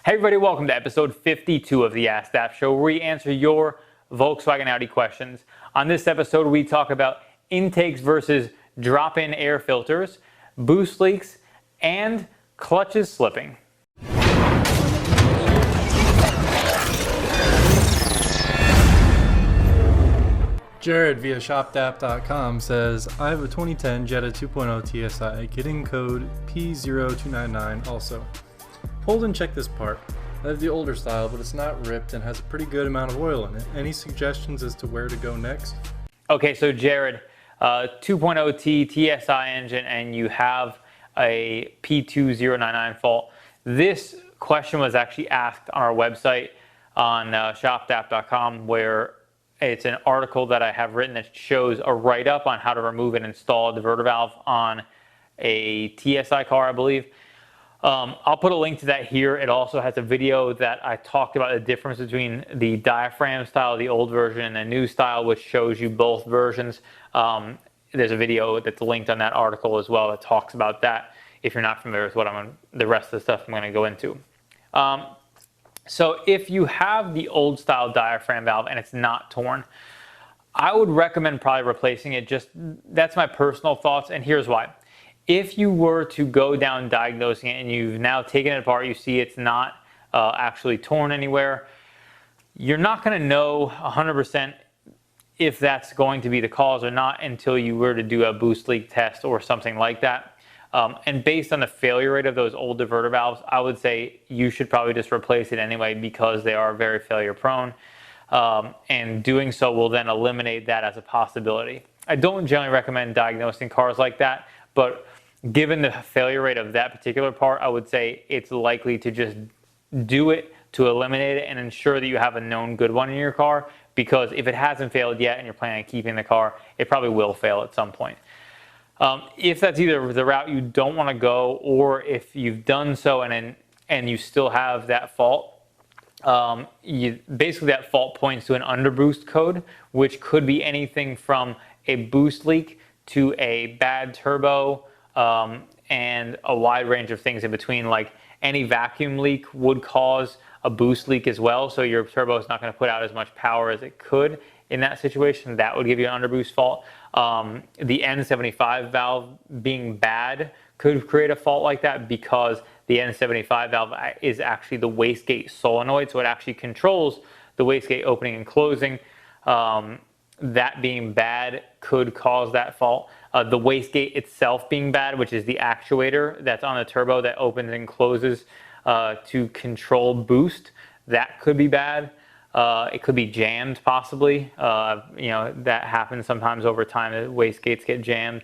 Hey everybody, welcome to episode 52 of the AskDAP show, where we answer your Volkswagen Audi questions. On this episode, we talk about intakes versus drop-in air filters, boost leaks, and clutches slipping. Jared via shopdap.com says, I have a 2010 Jetta 2.0 TSI getting code P0299 also. Hold and check this part. I have the older style, but it's not ripped and has a pretty good amount of oil in it. Any suggestions as to where to go next? Okay, so Jared, 2.0T TSI engine, and you have a P2099 fault. This question was actually asked on our website on shopdap.com, where it's an article that I have written that shows a write-up on how to remove and install a diverter valve on a TSI car, I believe. I'll put a link to that here. It also has a video that I talked about the difference between the diaphragm style, the old version, and the new style, which shows you both versions. There's a video that's linked on that article as well that talks about that, if you're not familiar with the rest of the stuff I'm going to go into. So if you have the old style diaphragm valve and it's not torn, I would recommend probably replacing it. That's my personal thoughts, and here's why. If you were to go down diagnosing it and you've now taken it apart, you see it's not actually torn anywhere, you're not going to know 100% if that's going to be the cause or not until you were to do a boost leak test or something like that. And based on the failure rate of those old diverter valves, I would say you should probably just replace it anyway, because they are very failure prone. And doing so will then eliminate that as a possibility. I don't generally recommend diagnosing cars like that, but given the failure rate of that particular part, I would say it's likely to just do it to eliminate it and ensure that you have a known good one in your car, because if it hasn't failed yet and you're planning on keeping the car, it probably will fail at some point. If that's either the route you don't want to go, or if you've done so and you still have that fault, basically that fault points to an underboost code, which could be anything from a boost leak to a bad turbo, and a wide range of things in between. Like any vacuum leak would cause a boost leak as well, so your turbo is not going to put out as much power as it could in that situation. That would give you an underboost fault. The N75 valve being bad could create a fault like that, because the N75 valve is actually the wastegate solenoid, so it actually controls the wastegate opening and closing. That being bad could cause that fault. The wastegate itself being bad, which is the actuator that's on the turbo that opens and closes to control boost, that could be bad. It could be jammed, possibly. That happens sometimes over time. The wastegates get jammed.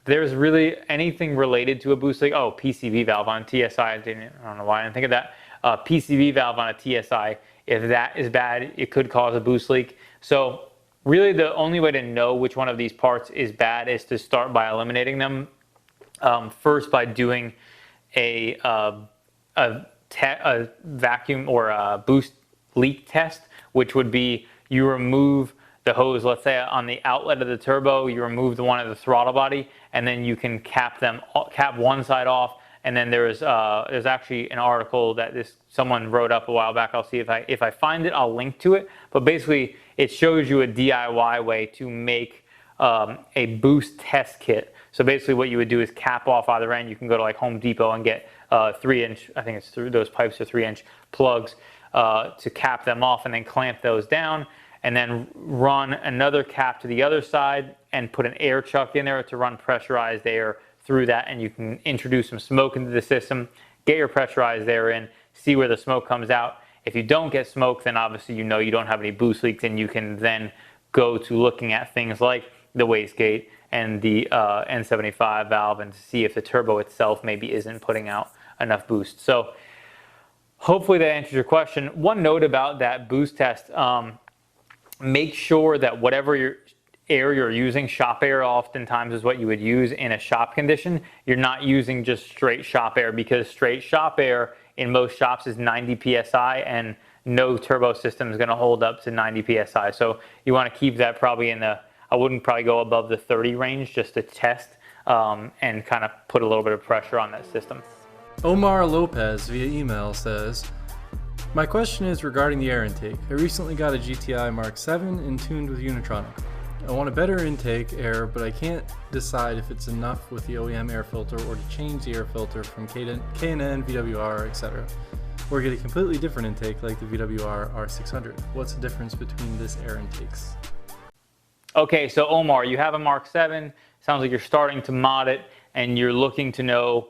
There's really anything related to a boost leak. Oh, PCV valve on TSI. I don't know why I didn't think of that. PCV valve on a TSI. If that is bad, it could cause a boost leak. So really the only way to know which one of these parts is bad is to start by eliminating them. First, by doing a vacuum or a boost leak test, which would be you remove the hose, let's say on the outlet of the turbo, you remove the one at the throttle body, and then you can cap one side off. And then there's actually an article that someone wrote up a while back. I'll see if I find it, I'll link to it. But basically, it shows you a DIY way to make a boost test kit. So basically, what you would do is cap off either end. You can go to like Home Depot and get 3-inch. I think it's through those pipes are 3-inch plugs to cap them off, and then clamp those down, and then run another cap to the other side and put an air chuck in there to run pressurized air through that, and you can introduce some smoke into the system, get your pressurized air in, see where the smoke comes out. If you don't get smoke, then obviously you know you don't have any boost leaks, and you can then go to looking at things like the wastegate and the N75 valve, and to see if the turbo itself maybe isn't putting out enough boost. So hopefully that answers your question. One note about that boost test, make sure that whatever air you're using, shop air oftentimes is what you would use in a shop condition. You're not using just straight shop air, because straight shop air in most shops is 90 psi, and no turbo system is going to hold up to 90 psi. So you want to keep that probably in the, I wouldn't probably go above the 30 range just to test and kind of put a little bit of pressure on that system. Omar Lopez via email says, my question is regarding the air intake. I recently got a GTI Mark 7 and tuned with Unitronic. I want a better intake air, but I can't decide if it's enough with the OEM air filter or to change the air filter from K&N, VWR, etc. Or get a completely different intake like the VWR R600. What's the difference between this air intakes? Okay, so Omar, you have a Mark 7. Sounds like you're starting to mod it and you're looking to know,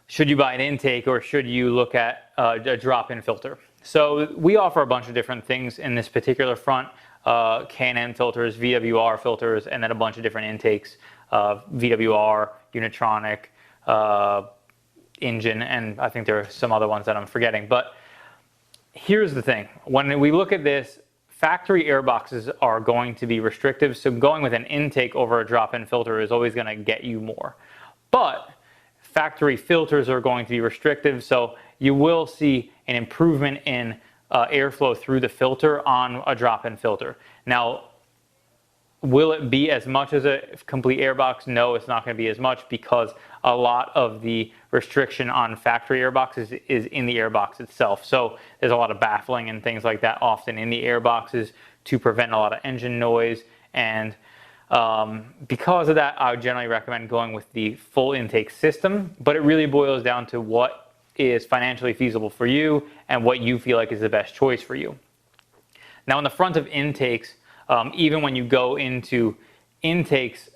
should you buy an intake or should you look at a drop-in filter? So we offer a bunch of different things in this particular front, K&N filters, VWR filters, and then a bunch of different intakes, VWR, Unitronic, engine, and I think there are some other ones that I'm forgetting. But here's the thing. When we look at this, factory airboxes are going to be restrictive, so going with an intake over a drop-in filter is always going to get you more. But factory filters are going to be restrictive, so you will see an improvement in airflow through the filter on a drop-in filter. Now, will it be as much as a complete airbox? No, it's not going to be as much because a lot of the restriction on factory airboxes is in the airbox itself. So there's a lot of baffling and things like that often in the airboxes to prevent a lot of engine noise. And because of that, I would generally recommend going with the full intake system, but it really boils down to what is financially feasible for you and what you feel like is the best choice for you. Now, in the front of intakes, even when you go into intakes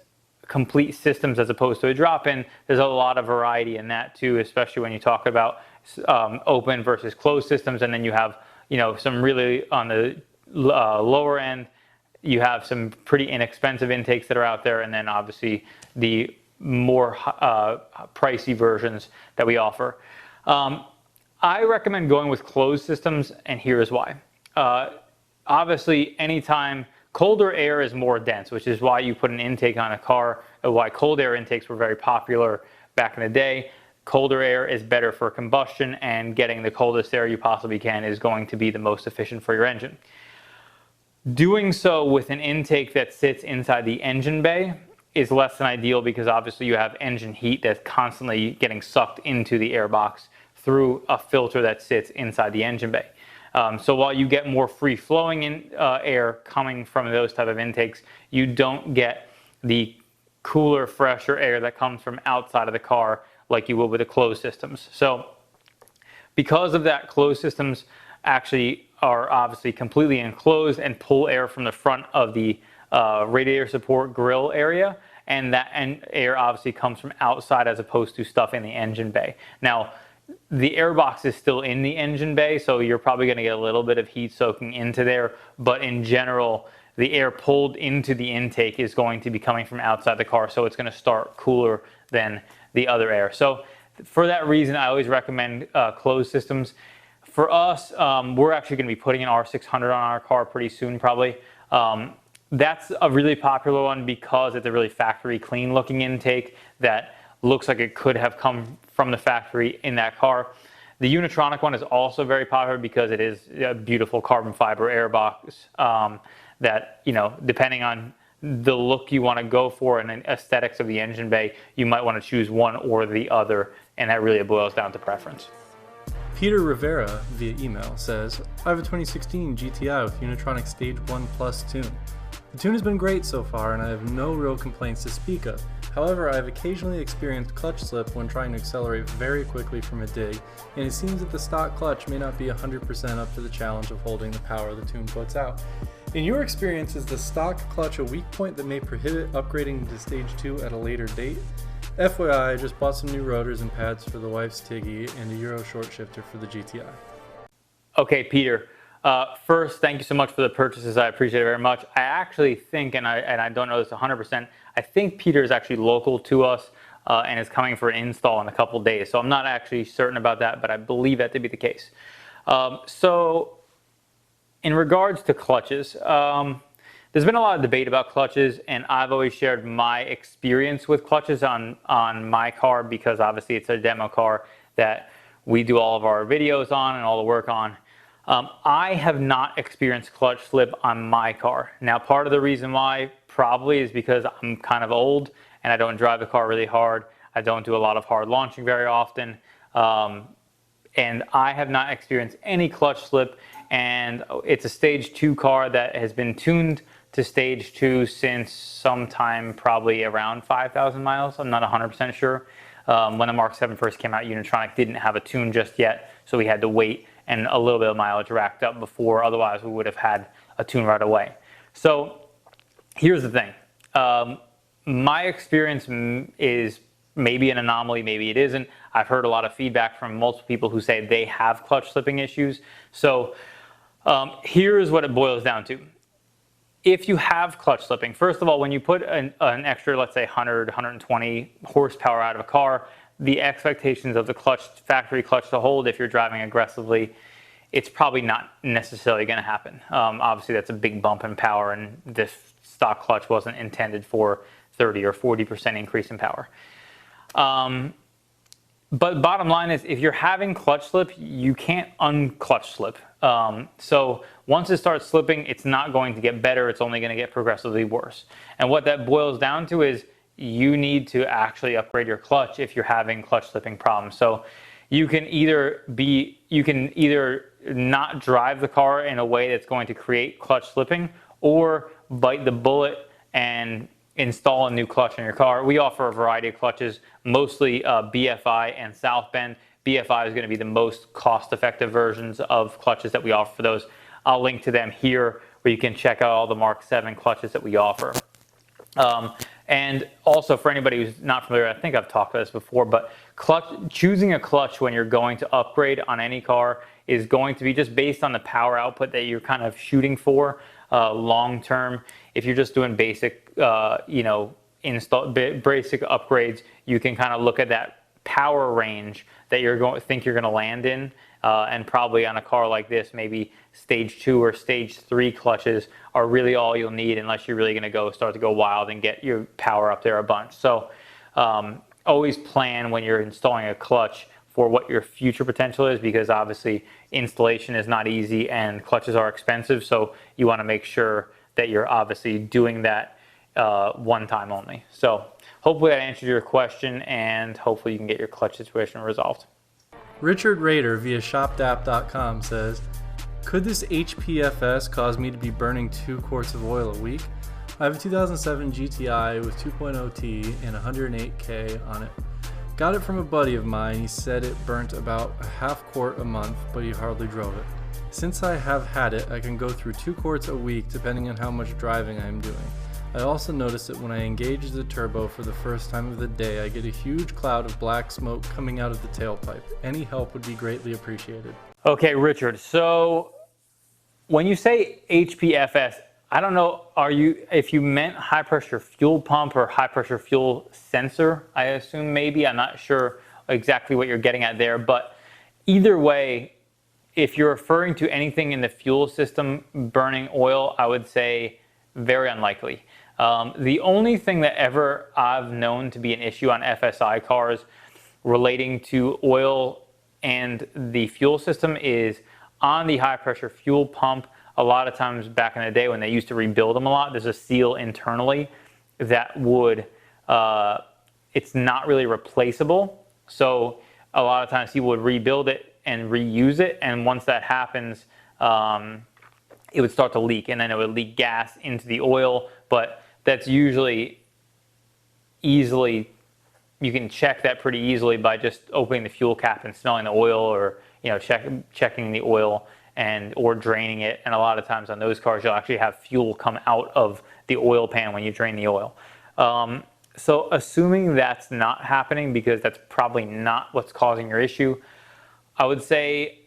complete systems as opposed to a drop-in, there's a lot of variety in that too, especially when you talk about open versus closed systems. And then you have, some really on the lower end, you have some pretty inexpensive intakes that are out there, and then obviously the more pricey versions that we offer. I recommend going with closed systems, and here's why. Obviously, anytime colder air is more dense, which is why you put an intake on a car, why cold air intakes were very popular back in the day. Colder air is better for combustion, and getting the coldest air you possibly can is going to be the most efficient for your engine. Doing so with an intake that sits inside the engine bay is less than ideal because obviously you have engine heat that's constantly getting sucked into the airbox through a filter that sits inside the engine bay. So while you get more free-flowing air coming from those type of intakes, you don't get the cooler, fresher air that comes from outside of the car like you will with the closed systems. So because of that, closed systems actually are obviously completely enclosed and pull air from the front of the radiator support grill area, and that air obviously comes from outside as opposed to stuff in the engine bay. Now, the airbox is still in the engine bay, so you're probably going to get a little bit of heat soaking into there, but in general, the air pulled into the intake is going to be coming from outside the car, so it's going to start cooler than the other air. So for that reason, I always recommend closed systems. For us, we're actually going to be putting an R600 on our car pretty soon, probably. That's a really popular one because it's a really factory clean looking intake that looks like it could have come from the factory in that car. The Unitronic one is also very popular because it is a beautiful carbon fiber airbox that, depending on the look you want to go for and the aesthetics of the engine bay, you might want to choose one or the other, and that really boils down to preference. Peter Rivera via email says, I have a 2016 GTI with Unitronic Stage 1 Plus tune. The tune has been great so far and I have no real complaints to speak of. However, I have occasionally experienced clutch slip when trying to accelerate very quickly from a dig, and it seems that the stock clutch may not be 100% up to the challenge of holding the power the tune puts out. In your experience, is the stock clutch a weak point that may prohibit upgrading to Stage 2 at a later date? FYI, I just bought some new rotors and pads for the wife's Tiggy and a Euro short shifter for the GTI. Okay, Peter. First, thank you so much for the purchases. I appreciate it very much. I actually think, and I don't know this 100%, I think Peter is actually local to us and is coming for an install in a couple days. So I'm not actually certain about that, but I believe that to be the case. So in regards to clutches, there's been a lot of debate about clutches, and I've always shared my experience with clutches on my car because obviously it's a demo car that we do all of our videos on and all the work on. I have not experienced clutch slip on my car. Now, part of the reason why probably is because I'm kind of old and I don't drive the car really hard. I don't do a lot of hard launching very often. And I have not experienced any clutch slip, and it's a stage 2 car that has been tuned to stage 2 since sometime probably around 5,000 miles. I'm not 100% sure. When the Mark 7 first came out, Unitronic didn't have a tune just yet, so we had to wait and a little bit of mileage racked up before, otherwise we would have had a tune right away. So here's the thing. My experience is maybe an anomaly, maybe it isn't. I've heard a lot of feedback from multiple people who say they have clutch slipping issues. So here's what it boils down to. If you have clutch slipping, first of all, when you put an extra, let's say 100, 120 horsepower out of a car, the expectations of the clutch, factory clutch to hold if you're driving aggressively, it's probably not necessarily going to happen. Obviously, that's a big bump in power, and this stock clutch wasn't intended for 30 or 40% increase in power. But bottom line is, if you're having clutch slip, you can't unclutch slip. So once it starts slipping, it's not going to get better. It's only going to get progressively worse. And what that boils down to is you need to actually upgrade your clutch if you're having clutch slipping problems. So you can either not drive the car in a way that's going to create clutch slipping, or bite the bullet and install a new clutch in your car. We offer a variety of clutches, mostly BFI and South Bend. BFI is going to be the most cost-effective versions of clutches that we offer for those. I'll link to them here where you can check out all the Mark 7 clutches that we offer. And also, for anybody who's not familiar, I think I've talked about this before, but choosing a clutch when you're going to upgrade on any car is going to be just based on the power output that you're kind of shooting for long term. If you're just doing basic, basic upgrades, you can kind of look at that power range that think you're going to land in, and probably on a car like this, maybe stage 2 or stage 3 clutches are really all you'll need, unless you're really going to start to go wild and get your power up there a bunch. So always plan when you're installing a clutch for what your future potential is, because obviously installation is not easy and clutches are expensive. So you want to make sure that you're obviously doing that one time only. So hopefully that answered your question, and hopefully you can get your clutch situation resolved. Richard Rader via ShopDAP.com says, could this HPFS cause me to be burning 2 quarts of oil a week? I have a 2007 GTI with 2.0T and 108K on it. Got it from a buddy of mine. He said it burnt about a half quart a month, but he hardly drove it. Since I have had it, I can go through 2 quarts a week depending on how much driving I am doing. I also noticed that when I engage the turbo for the first time of the day, I get a huge cloud of black smoke coming out of the tailpipe. Any help would be greatly appreciated. Okay, Richard, so when you say HPFS, I don't know, if you meant high pressure fuel pump or high pressure fuel sensor, I assume maybe. I'm not sure exactly what you're getting at there, but either way, if you're referring to anything in the fuel system burning oil, I would say very unlikely. The only thing that ever I've known to be an issue on FSI cars relating to oil and the fuel system is on the high pressure fuel pump. A lot of times back in the day when they used to rebuild them a lot, there's a seal internally that would, it's not really replaceable. So a lot of times people would rebuild it and reuse it. And once that happens, it would start to leak, and then it would leak gas into the oil. But that's usually you can check that pretty easily by just opening the fuel cap and smelling the oil, or checking the oil or draining it. And a lot of times on those cars, you'll actually have fuel come out of the oil pan when you drain the oil. So assuming that's not happening, because that's probably not what's causing your issue, I would say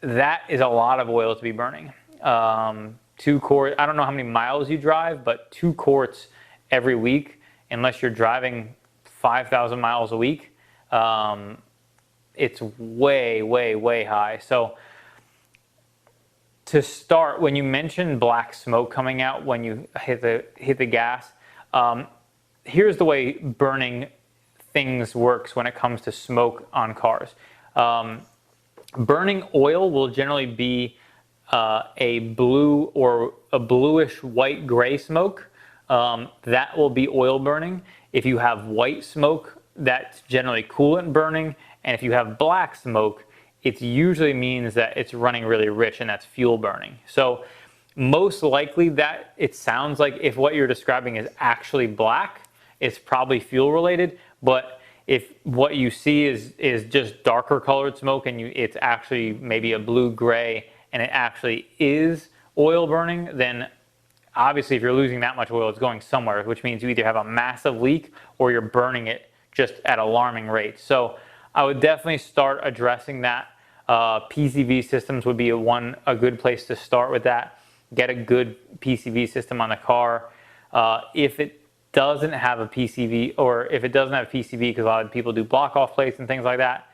that is a lot of oil to be burning. 2 quarts, I don't know how many miles you drive, but 2 quarts every week, unless you're driving 5,000 miles a week, it's way, way, way high. So to start, when you mentioned black smoke coming out when you hit the gas, here's the way burning things works when it comes to smoke on cars. Burning oil will generally be a blue or a bluish white gray smoke. That will be oil burning. If you have white smoke, that's generally coolant burning. And if you have black smoke, it usually means that it's running really rich and that's fuel burning. So most likely that it sounds like if what you're describing is actually black, it's probably fuel related. But if what you see is just darker colored smoke and it's actually maybe a blue gray and it actually is oil burning, then obviously if you're losing that much oil, it's going somewhere, which means you either have a massive leak or you're burning it just at alarming rates. So I would definitely start addressing that. PCV systems would be a good place to start with that. Get a good PCV system on the car. If it doesn't have a PCV, or if it doesn't have PCV, because a lot of people do block off plates and things like that,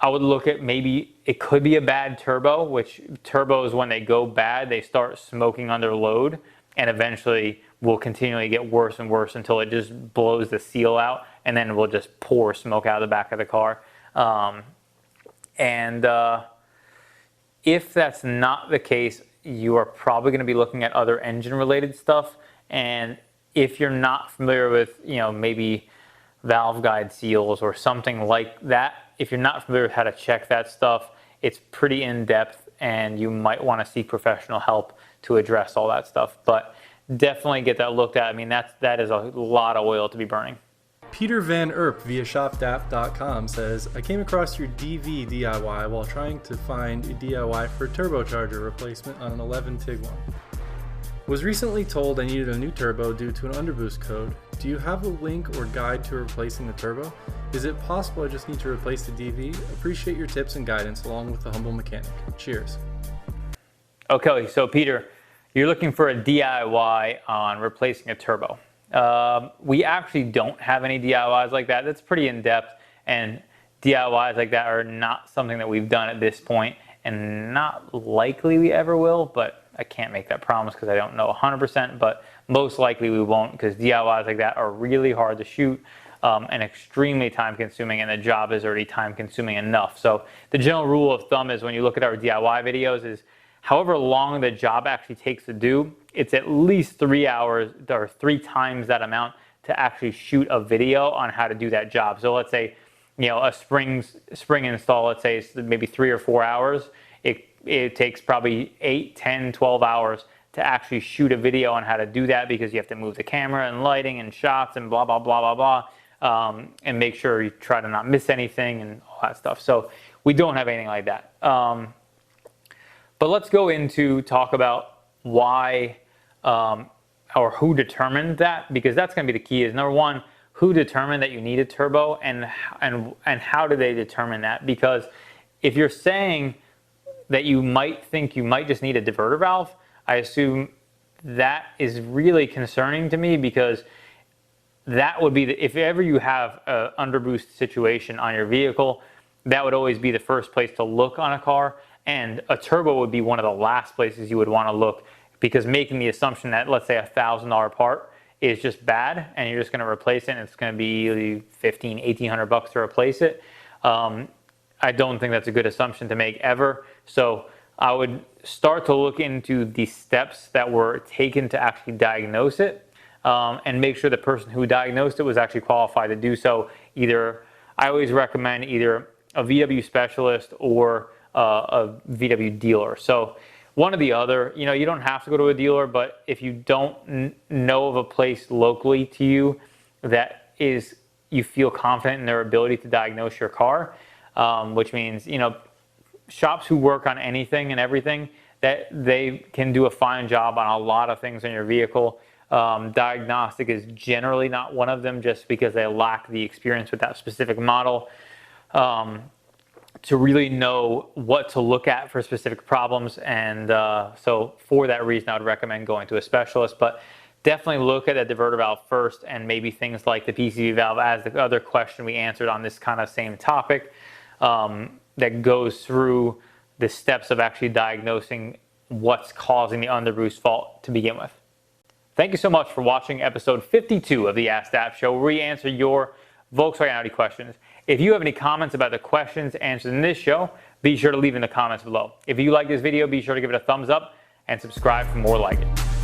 I would look at maybe it could be a bad turbo, which turbos, when they go bad, they start smoking under load and eventually will continually get worse and worse until it just blows the seal out and then will just pour smoke out of the back of the car. If that's not the case, you are probably going to be looking at other engine related stuff. And if you're not familiar with, maybe valve guide seals or something like that, if you're not familiar with how to check that stuff, it's pretty in-depth and you might want to seek professional help to address all that stuff. But definitely get that looked at. I mean, that is a lot of oil to be burning. Peter Van Erp via ShopDAP.com says, I came across your DV DIY while trying to find a DIY for turbocharger replacement on an 11 Tiguan. Was recently told I needed a new turbo due to an underboost code. Do you have a link or guide to replacing the turbo? Is it possible I just need to replace the DV? Appreciate your tips and guidance along with the humble mechanic. Cheers. Okay, so Peter, you're looking for a DIY on replacing a turbo. We actually don't have any DIYs like that. That's pretty in-depth, and DIYs like that are not something that we've done at this point, and not likely we ever will, but I can't make that promise because I don't know 100%, but most likely we won't, because DIYs like that are really hard to shoot and extremely time consuming, and the job is already time consuming enough. So the general rule of thumb is when you look at our DIY videos is however long the job actually takes to do, it's at least 3 hours or 3 times that amount to actually shoot a video on how to do that job. So let's say, a spring install, let's say it's maybe 3 or 4 hours. It takes probably 8, 10, 12 hours to actually shoot a video on how to do that, because you have to move the camera and lighting and shots and blah, blah, blah, blah, blah, and make sure you try to not miss anything and all that stuff. So we don't have anything like that. But let's go into talk about why or who determined that, because that's going to be the key. Is number one, who determined that you need a turbo, and how do they determine that? Because if you're saying that you might think you might just need a diverter valve, I assume that is really concerning to me, because that would be if ever you have an underboost situation on your vehicle, that would always be the first place to look on a car, and a turbo would be one of the last places you would want to look, because making the assumption that, let's say, $1,000 part is just bad and you're just going to replace it and it's going to be $1,500-$1,800 to replace it, I don't think that's a good assumption to make ever. So I would start to look into the steps that were taken to actually diagnose it, and make sure the person who diagnosed it was actually qualified to do so. I always recommend either a VW specialist or a VW dealer. So one or the other. You don't have to go to a dealer, but if you don't know of a place locally to you that you feel confident in their ability to diagnose your car, which means, shops who work on anything and everything, that they can do a fine job on a lot of things in your vehicle. Diagnostic is generally not one of them, just because they lack the experience with that specific model to really know what to look at for specific problems. And so for that reason, I would recommend going to a specialist. But definitely look at the diverter valve first, and maybe things like the PCV valve, as the other question we answered on this kind of same topic, that goes through the steps of actually diagnosing what's causing the underboost fault to begin with. Thank you so much for watching episode 52 of the AskDAP show, where we answer your Volkswagen Audi questions. If you have any comments about the questions answered in this show, be sure to leave in the comments below. If you like this video, be sure to give it a thumbs up and subscribe for more like it.